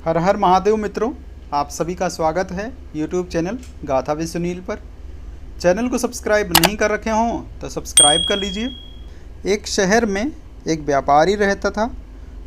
हर हर महादेव मित्रों, आप सभी का स्वागत है YouTube चैनल गाथा विद सुनील पर। चैनल को सब्सक्राइब नहीं कर रखे हों तो सब्सक्राइब कर लीजिए। एक शहर में एक व्यापारी रहता था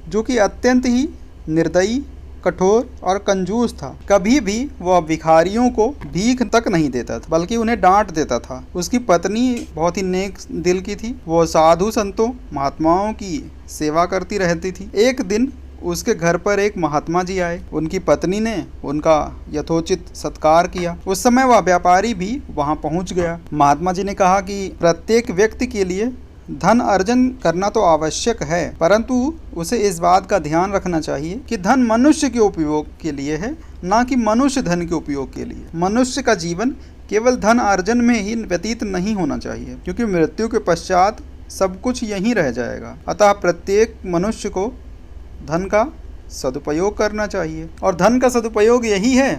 जो कि अत्यंत ही निर्दयी, कठोर और कंजूस था। कभी भी वह भिखारियों को भीख तक नहीं देता था, बल्कि उन्हें डांट देता था। उसकी पत्नी बहुत ही नेक दिल की थी। वह साधु संतों, महात्माओं की सेवा करती रहती थी। एक दिन उसके घर पर एक महात्मा जी आए। उनकी पत्नी ने उनका यथोचित सत्कार किया। उस समय वह व्यापारी भी वहां पहुंच गया। महात्मा जी ने कहा कि प्रत्येक व्यक्ति के लिए धन अर्जन करना तो आवश्यक है, परंतु उसे इस बात का ध्यान रखना चाहिए कि धन मनुष्य के उपयोग के लिए है, ना कि मनुष्य धन के उपयोग के लिए। मनुष्य का जीवन केवल धन अर्जन में ही व्यतीत नहीं होना चाहिए, क्योंकि मृत्यु के पश्चात सब कुछ यहीं रह जाएगा। अतः प्रत्येक मनुष्य को धन का सदुपयोग करना चाहिए, और धन का सदुपयोग यही है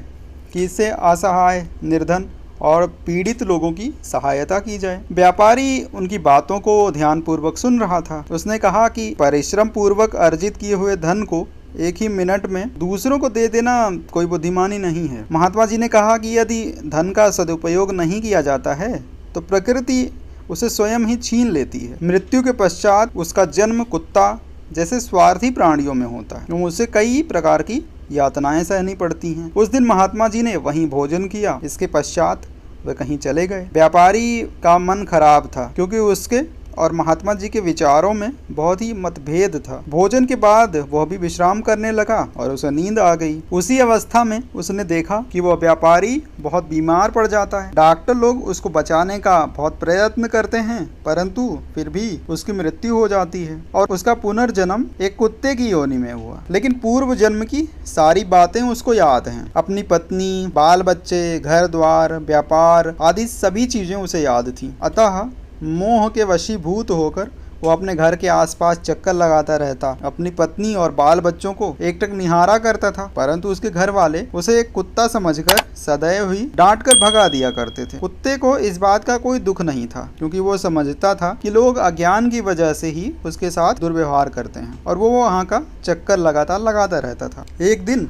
कि इससे असहाय, निर्धन और पीड़ित लोगों की सहायता की जाए। व्यापारी उनकी बातों को ध्यानपूर्वक सुन रहा था। उसने कहा कि परिश्रम पूर्वक अर्जित किए हुए धन को एक ही मिनट में दूसरों को दे देना कोई बुद्धिमानी नहीं है। महात्मा जी ने कहा कि यदि धन का सदुपयोग नहीं किया जाता है तो प्रकृति उसे स्वयं ही छीन लेती है। मृत्यु के पश्चात उसका जन्म कुत्ता जैसे स्वार्थी प्राणियों में होता है। उसे कई प्रकार की यातनाएं सहनी पड़ती हैं। उस दिन महात्मा जी ने वहीं भोजन किया। इसके पश्चात वे कहीं चले गए। व्यापारी का मन खराब था, क्योंकि उसके और महात्मा जी के विचारों में बहुत ही मतभेद था। भोजन के बाद वह भी विश्राम करने लगा और उसे नींद आ गई। उसी अवस्था में उसने देखा कि वह व्यापारी बहुत बीमार पड़ जाता है। डॉक्टर लोग उसको बचाने का बहुत प्रयत्न करते हैं, परंतु फिर भी उसकी मृत्यु हो जाती है और उसका पुनर्जन्म एक कुत्ते की योनि में हुआ। लेकिन पूर्व जन्म की सारी बातें उसको याद हैं। अपनी पत्नी, बाल बच्चे, घर द्वार, व्यापार आदि सभी चीजें उसे याद थी। अतः मोह के वशीभूत होकर वो अपने घर के आसपास चक्कर लगाता रहता। अपनी पत्नी और बाल बच्चों को एकटक निहारा करता था, परंतु उसके घर वाले उसे एक कुत्ता समझकर सदैव ही डांट कर भगा दिया करते थे। कुत्ते को इस बात का कोई दुख नहीं था, क्योंकि वो समझता था कि लोग अज्ञान की वजह से ही उसके साथ दुर्व्यवहार करते हैं, और वो वहाँ का चक्कर लगाता रहता था। एक दिन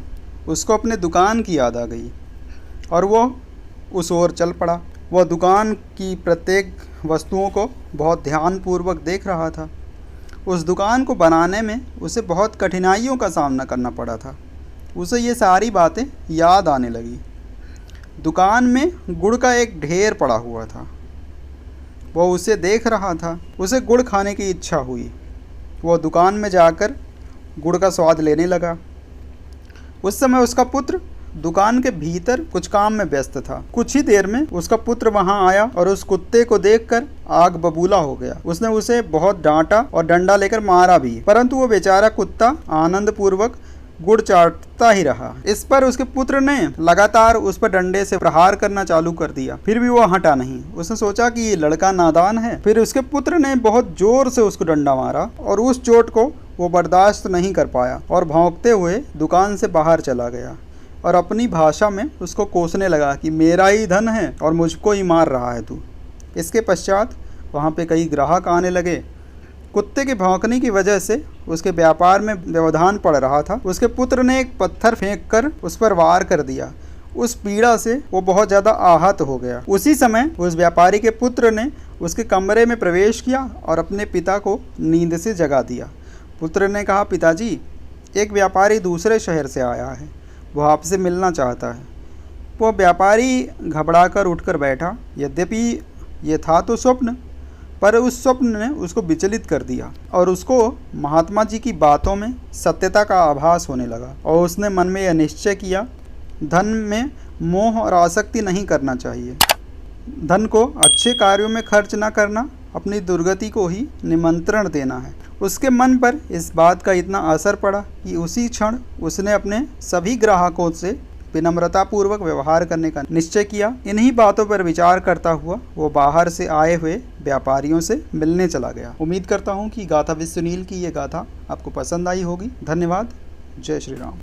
उसको अपने दुकान की याद आ गई और वो उस ओर चल पड़ा। वह दुकान की प्रत्येक वस्तुओं को बहुत ध्यानपूर्वक देख रहा था। उस दुकान को बनाने में उसे बहुत कठिनाइयों का सामना करना पड़ा था। उसे ये सारी बातें याद आने लगी। दुकान में गुड़ का एक ढेर पड़ा हुआ था। वह उसे देख रहा था। उसे गुड़ खाने की इच्छा हुई। वह दुकान में जाकर गुड़ का स्वाद लेने लगा। उस समय उसका पुत्र दुकान के भीतर कुछ काम में व्यस्त था। कुछ ही देर में उसका पुत्र वहां आया और उस कुत्ते को देखकर आग बबूला हो गया। उसने उसे बहुत डांटा और डंडा लेकर मारा भी, परंतु वो बेचारा कुत्ता आनंद पूर्वक गुड़ चाटता ही रहा। इस पर उसके पुत्र ने लगातार उस पर डंडे से प्रहार करना चालू कर दिया, फिर भी वो हटा नहीं। उसने सोचा कि ये लड़का नादान है। फिर उसके पुत्र ने बहुत जोर से उसको डंडा मारा और उस चोट को वो बर्दाश्त नहीं कर पाया और भौंकते हुए दुकान से बाहर चला गया और अपनी भाषा में उसको कोसने लगा कि मेरा ही धन है और मुझको ही मार रहा है तू। इसके पश्चात वहाँ पे कई ग्राहक आने लगे। कुत्ते के भौंकने की वजह से उसके व्यापार में व्यवधान पड़ रहा था। उसके पुत्र ने एक पत्थर फेंककर उस पर वार कर दिया। उस पीड़ा से वो बहुत ज़्यादा आहत हो गया। उसी समय उस व्यापारी के पुत्र ने उसके कमरे में प्रवेश किया और अपने पिता को नींद से जगा दिया। पुत्र ने कहा, पिताजी, एक व्यापारी दूसरे शहर से आया है, वह आपसे मिलना चाहता है। वो व्यापारी घबराकर उठकर बैठा। यद्यपि ये था तो स्वप्न, पर उस स्वप्न ने उसको विचलित कर दिया और उसको महात्मा जी की बातों में सत्यता का आभास होने लगा। और उसने मन में यह निश्चय किया, धन में मोह और आसक्ति नहीं करना चाहिए। धन को अच्छे कार्यों में खर्च न करना अपनी दुर्गति को ही निमंत्रण देना है। उसके मन पर इस बात का इतना असर पड़ा कि उसी क्षण उसने अपने सभी ग्राहकों से विनम्रतापूर्वक व्यवहार करने का निश्चय किया। इन्हीं बातों पर विचार करता हुआ वो बाहर से आए हुए व्यापारियों से मिलने चला गया। उम्मीद करता हूँ कि गाथा विद सुनील की ये गाथा आपको पसंद आई होगी। धन्यवाद। जय श्री राम।